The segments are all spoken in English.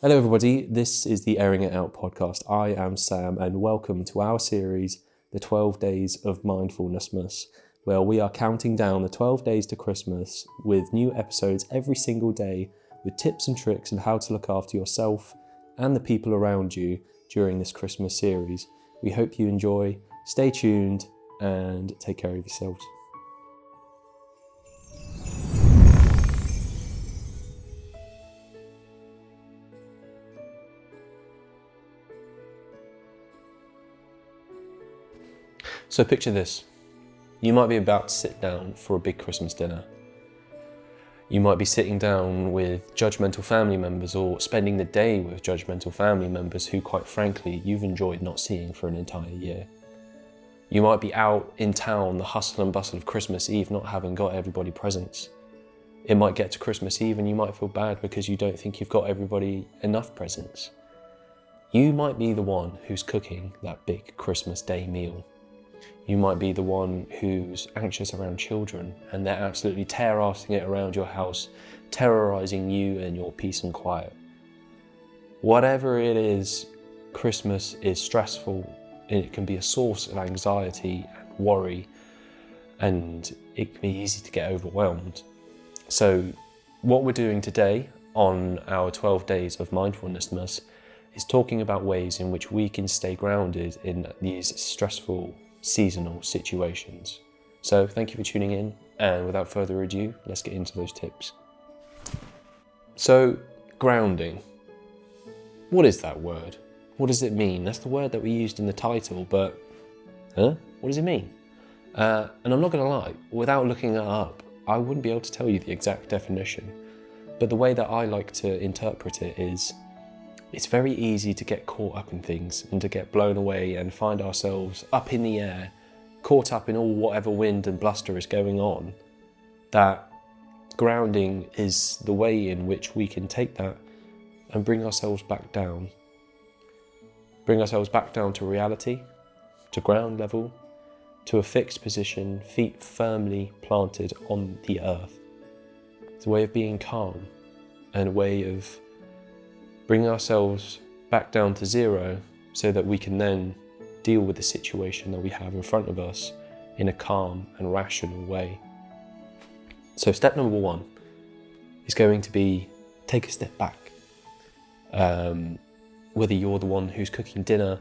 Hello everybody, this is the Airing It Out podcast. I am Sam and welcome to our series, the 12 Days of Mindfulness-mas, where we are counting down the 12 days to Christmas with new episodes every single day with tips and tricks on how to look after yourself and the people around you during this Christmas series. We hope you enjoy, stay tuned and take care of yourselves. So picture this. You might be about to sit down for a big Christmas dinner. You might be sitting down with judgmental family members or spending the day with judgmental family members who, quite frankly, you've enjoyed not seeing for an entire year. You might be out in town, the hustle and bustle of Christmas Eve, not having got everybody presents. It might get to Christmas Eve and you might feel bad because you don't think you've got everybody enough presents. You might be the one who's cooking that big Christmas Day meal. You might be the one who's anxious around children and they're absolutely tear-assing it around your house, terrorising you and your peace and quiet. Whatever it is, Christmas is stressful. It can be a source of anxiety and worry, and it can be easy to get overwhelmed. So what we're doing today on our 12 Days of Mindfulness-mas is talking about ways in which we can stay grounded in these stressful seasonal situations. So thank you for tuning in, and without further ado, let's get into those tips. So, grounding. What is that word? What does it mean? That's the word that we used in the title, but what does it mean? And I'm not gonna lie, without looking it up, I wouldn't be able to tell you the exact definition. But the way that I like to interpret it is, it's very easy to get caught up in things and to get blown away and find ourselves up in the air, caught up in all whatever wind and bluster is going on. That grounding is the way in which we can take that and bring ourselves back down. Bring ourselves back down to reality, to ground level, to a fixed position, feet firmly planted on the earth. It's a way of being calm and a way of bring ourselves back down to zero so that we can then deal with the situation that we have in front of us in a calm and rational way. So step number one is going to be take a step back. Whether you're the one who's cooking dinner,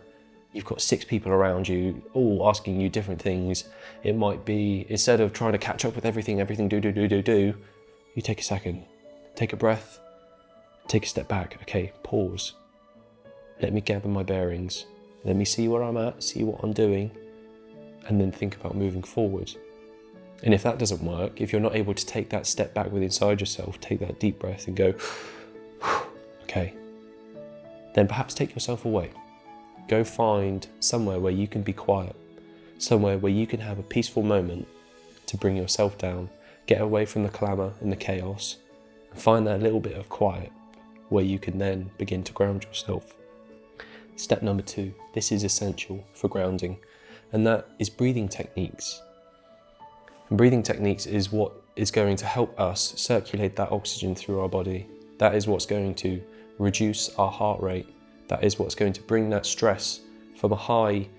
you've got 6 people around you all asking you different things. It might be, instead of trying to catch up with everything do, you take a second, take a breath, take a step back. Okay, pause. Let me gather my bearings. Let me see where I'm at, see what I'm doing, and then think about moving forward. And if that doesn't work, if you're not able to take that step back within inside yourself, take that deep breath and go, okay, then perhaps take yourself away. Go find somewhere where you can be quiet, somewhere where you can have a peaceful moment to bring yourself down, get away from the clamour and the chaos, and find that little bit of quiet where you can then begin to ground yourself. Step number 2, this is essential for grounding, and that is breathing techniques. And breathing techniques is what is going to help us circulate that oxygen through our body. That is what's going to reduce our heart rate. That is what's going to bring that stress from a high,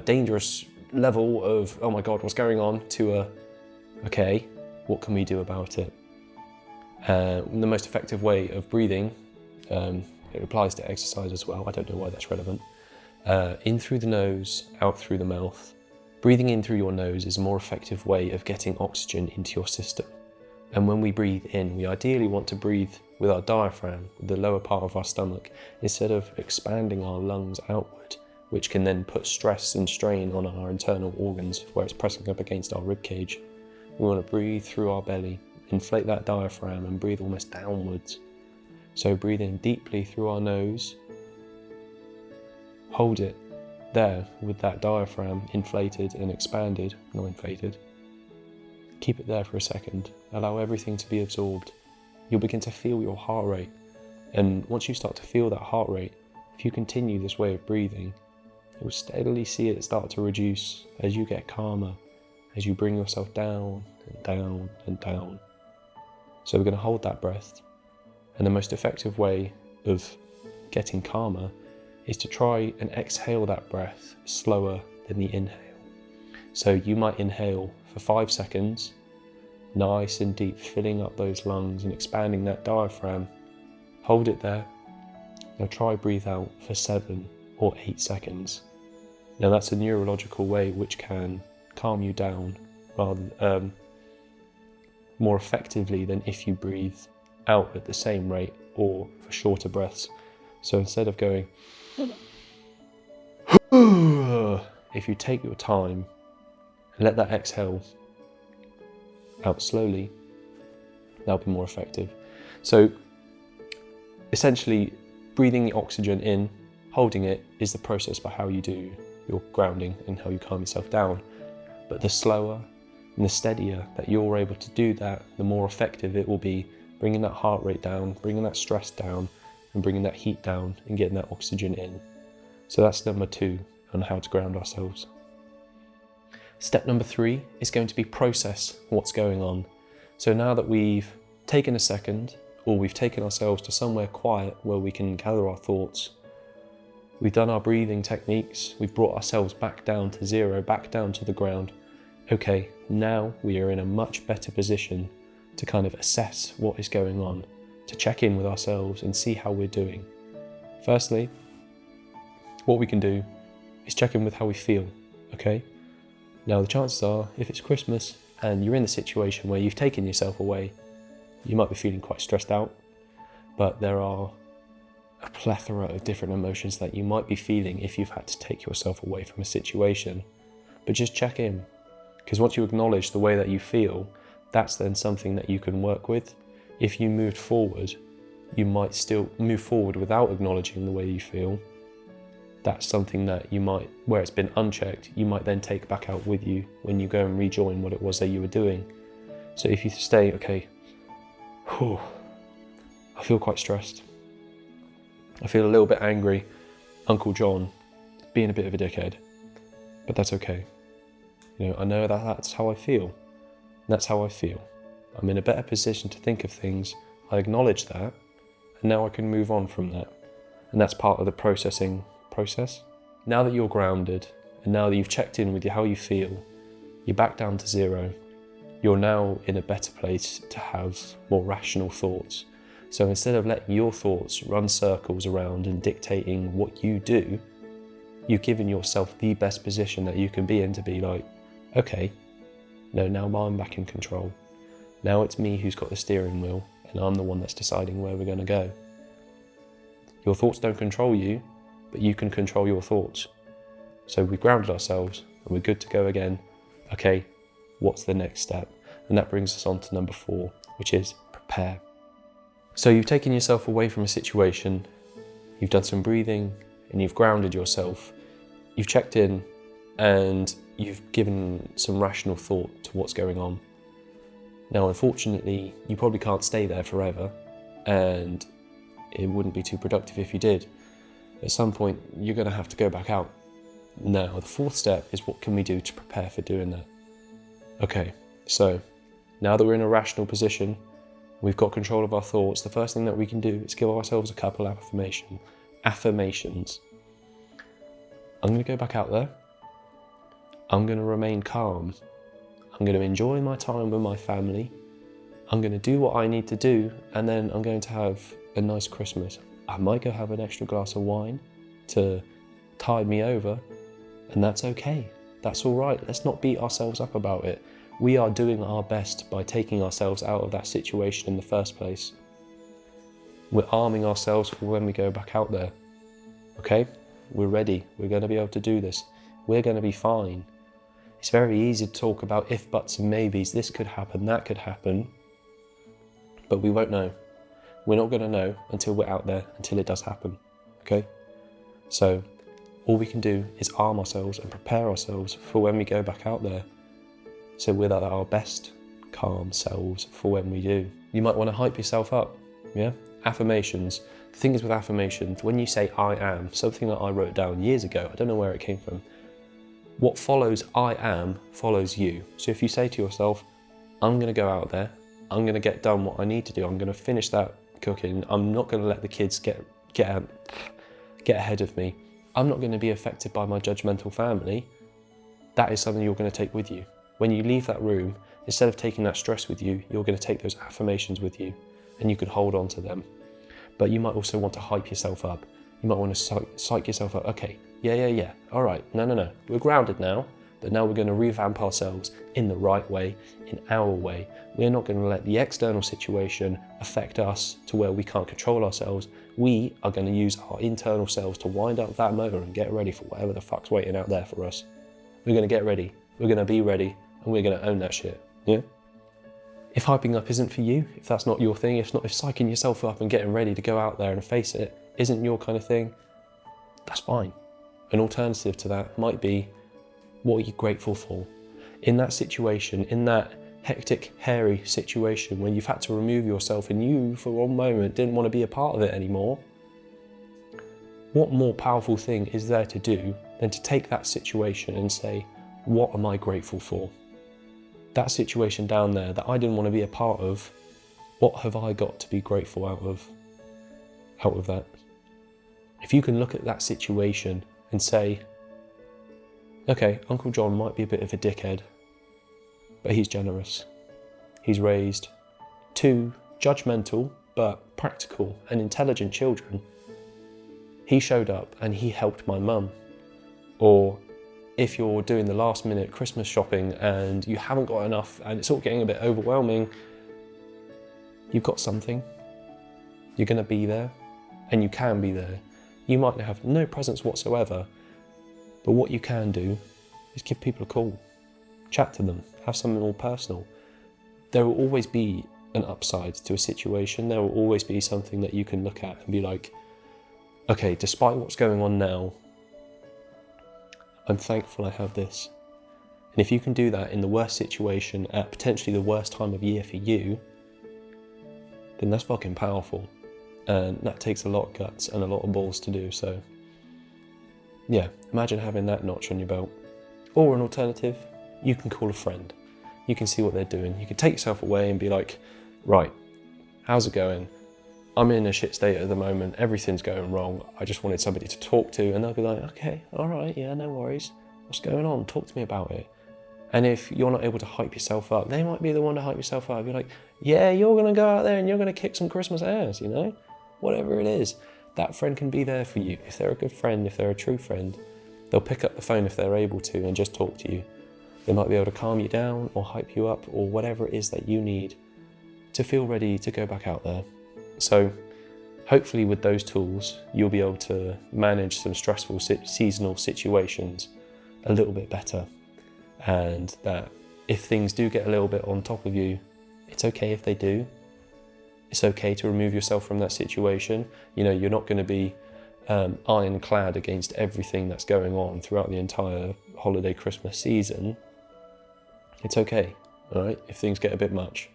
dangerous level of, oh my God, what's going on, to a, okay, what can we do about it? The most effective way of breathing, it applies to exercise as well, I don't know why that's relevant. In through the nose, out through the mouth. Breathing in through your nose is a more effective way of getting oxygen into your system. And when we breathe in, we ideally want to breathe with our diaphragm, with the lower part of our stomach, instead of expanding our lungs outward, which can then put stress and strain on our internal organs where it's pressing up against our rib cage. We want to breathe through our belly, inflate that diaphragm and breathe almost downwards. So breathe in deeply through our nose, hold it there with that diaphragm inflated and expanded, not inflated. Keep it there for a second, allow everything to be absorbed. You'll begin to feel your heart rate, and once you start to feel that heart rate, if you continue this way of breathing, you'll steadily see it start to reduce as you get calmer, as you bring yourself down and down and down. So we're going to hold that breath. And the most effective way of getting calmer is to try and exhale that breath slower than the inhale. So you might inhale for 5 seconds, nice and deep, filling up those lungs and expanding that diaphragm. Hold it there. Now try breathe out for 7 or 8 seconds. Now that's a neurological way which can calm you down rather more effectively than if you breathe out at the same rate or for shorter breaths. So instead of going, if you take your time and let that exhale out slowly, that'll be more effective. So essentially, breathing the oxygen in, holding it, is the process by how you do your grounding and how you calm yourself down. But the slower and the steadier that you're able to do that, the more effective it will be, bringing that heart rate down, bringing that stress down, and bringing that heat down and getting that oxygen in. So that's number 2 on how to ground ourselves. Step number 3 is going to be process what's going on. So now that we've taken a second, or we've taken ourselves to somewhere quiet where we can gather our thoughts, we've done our breathing techniques, we've brought ourselves back down to zero, back down to the ground. Okay, now we are in a much better position to kind of assess what is going on, to check in with ourselves and see how we're doing. Firstly, what we can do is check in with how we feel, okay? Now the chances are, if it's Christmas and you're in the situation where you've taken yourself away, you might be feeling quite stressed out, but there are a plethora of different emotions that you might be feeling if you've had to take yourself away from a situation. But just check in, because once you acknowledge the way that you feel, that's then something that you can work with. If you moved forward, you might still move forward without acknowledging the way you feel. That's something that you might, where it's been unchecked, you might then take back out with you when you go and rejoin what it was that you were doing. So if you stay, okay, I feel quite stressed. I feel a little bit angry. Uncle John being a bit of a dickhead, but that's okay. I know that that's how I feel. That's how I feel. I'm in a better position to think of things. I acknowledge that, and now I can move on from that. And that's part of the processing process. Now that you're grounded, and now that you've checked in with how you feel, you're back down to zero. You're now in a better place to have more rational thoughts. So instead of letting your thoughts run circles around and dictating what you do, you've given yourself the best position that you can be in to be like, okay, no, now I'm back in control. Now it's me who's got the steering wheel, and I'm the one that's deciding where we're going to go. Your thoughts don't control you, but you can control your thoughts. So we've grounded ourselves, and we're good to go again. Okay, what's the next step? And that brings us on to number 4, which is prepare. So you've taken yourself away from a situation, you've done some breathing, and you've grounded yourself. You've checked in, and you've given some rational thought to what's going on. Now, unfortunately, you probably can't stay there forever, and it wouldn't be too productive if you did. At some point, you're going to have to go back out. Now, the 4th step is what can we do to prepare for doing that? Okay, so now that we're in a rational position, we've got control of our thoughts, the first thing that we can do is give ourselves a couple of affirmations. I'm going to go back out there. I'm going to remain calm. I'm going to enjoy my time with my family. I'm going to do what I need to do, and then I'm going to have a nice Christmas. I might go have an extra glass of wine to tide me over, and that's okay. That's all right. Let's not beat ourselves up about it. We are doing our best by taking ourselves out of that situation in the first place. We're arming ourselves for when we go back out there. Okay? We're ready. We're going to be able to do this. We're going to be fine. It's very easy to talk about if, buts and maybes. This could happen, that could happen. But we won't know. We're not going to know until we're out there, until it does happen. Okay? So all we can do is arm ourselves and prepare ourselves for when we go back out there. So we're at our best, calm selves for when we do. You might want to hype yourself up. Yeah? Affirmations. The thing is with affirmations, when you say I am, something that I wrote down years ago, I don't know where it came from. What follows I am follows you. So if you say to yourself, I'm going to go out there, I'm going to get done what I need to do, I'm going to finish that cooking, I'm not going to let the kids get get ahead of me. I'm not going to be affected by my judgmental family. That is something you're going to take with you. When you leave that room, instead of taking that stress with you, you're going to take those affirmations with you, and you can hold on to them. But you might also want to hype yourself up. You might want to psych yourself up. Okay, yeah. All right, no. We're grounded now, but now we're going to revamp ourselves in the right way, in our way. We're not going to let the external situation affect us to where we can't control ourselves. We are going to use our internal selves to wind up that motor and get ready for whatever the fuck's waiting out there for us. We're going to get ready. We're going to be ready, and we're going to own that shit. Yeah? If hyping up isn't for you, if that's not your thing, if psyching yourself up and getting ready to go out there and face it isn't your kind of thing, that's fine. An alternative to that might be, what are you grateful for? In that situation, in that hectic, hairy situation when you've had to remove yourself and you, for one moment, didn't want to be a part of it anymore, what more powerful thing is there to do than to take that situation and say, what am I grateful for? That situation down there that I didn't want to be a part of, what have I got to be grateful out of that? If you can look at that situation and say, okay, Uncle John might be a bit of a dickhead, but he's generous. He's raised 2 judgmental but practical and intelligent children. He showed up and he helped my mum. Or if you're doing the last minute Christmas shopping and you haven't got enough and it's all getting a bit overwhelming, you've got something. You're going to be there, and you can be there. You might have no presence whatsoever, but what you can do is give people a call, chat to them, have something more personal. There will always be an upside to a situation. There will always be something that you can look at and be like, okay, despite what's going on now, I'm thankful I have this. And if you can do that in the worst situation at potentially the worst time of year for you, then that's fucking powerful. And that takes a lot of guts and a lot of balls to do. So yeah, imagine having that notch on your belt. Or an alternative, you can call a friend. You can see what they're doing. You can take yourself away and be like, right, how's it going? I'm in a shit state at the moment. Everything's going wrong. I just wanted somebody to talk to. And they'll be like, okay, all right, yeah, no worries. What's going on? Talk to me about it. And if you're not able to hype yourself up, they might be the one to hype yourself up. You're like, yeah, you're going to go out there and you're going to kick some Christmas ass, you know? Whatever it is, that friend can be there for you. If they're a good friend, if they're a true friend, they'll pick up the phone if they're able to and just talk to you. They might be able to calm you down or hype you up or whatever it is that you need to feel ready to go back out there. So hopefully with those tools, you'll be able to manage some stressful seasonal situations a little bit better. And that if things do get a little bit on top of you, it's okay if they do. It's okay to remove yourself from that situation. You know, you're not going to be ironclad against everything that's going on throughout the entire holiday Christmas season. It's okay, all right, if things get a bit much.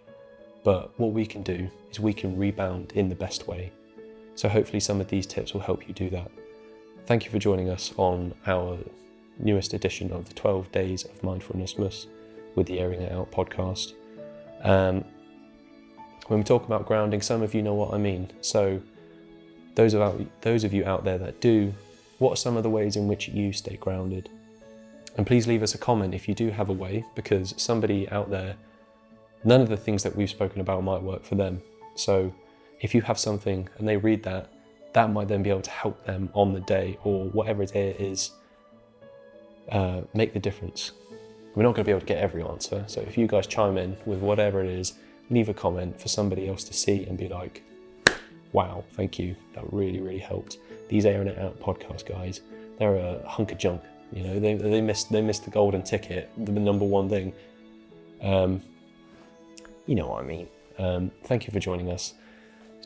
But what we can do is we can rebound in the best way. So hopefully some of these tips will help you do that. Thank you for joining us on our newest edition of the 12 Days of Mindfulness-mas with the Airing It Out podcast. When we talk about grounding, some of you know what I mean. So those of you out there that do, what are some of the ways in which you stay grounded? And please leave us a comment if you do have a way, because somebody out there, none of the things that we've spoken about might work for them. So if you have something and they read that, that might then be able to help them on the day or whatever it is, make the difference. We're not going to be able to get every answer. So if you guys chime in with whatever it is, leave a comment for somebody else to see and be like, wow, thank you. That really, really helped. These Airing It Out podcast guys, they're a hunk of junk. You know, they missed the golden ticket, the number one thing. You know what I mean. Thank you for joining us.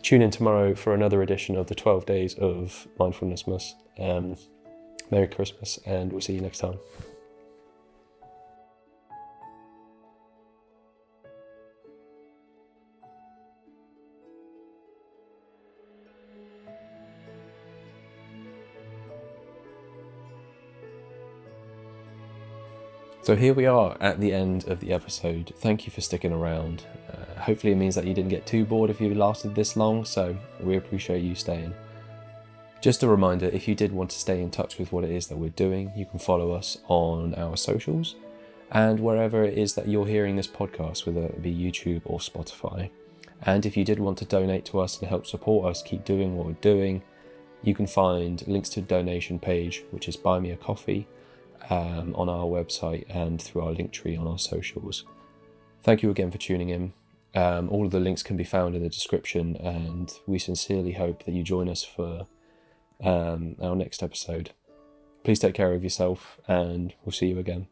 Tune in tomorrow for another edition of the 12 Days of Mindfulness-mas. Merry Christmas, and we'll see you next time. So here we are at the end of the episode. Thank you for sticking around. Hopefully it means that you didn't get too bored if you lasted this long, so we appreciate you staying. Just a reminder, if you did want to stay in touch with what it is that we're doing, you can follow us on our socials and wherever it is that you're hearing this podcast, whether it be YouTube or Spotify. And if you did want to donate to us and help support us keep doing what we're doing, you can find links to the donation page, which is Buy Me a Coffee, on our website and through our link tree on our socials. Thank you again for tuning in. All of the links can be found in the description, and we sincerely hope that you join us for our next episode. Please take care of yourself, and we'll see you again.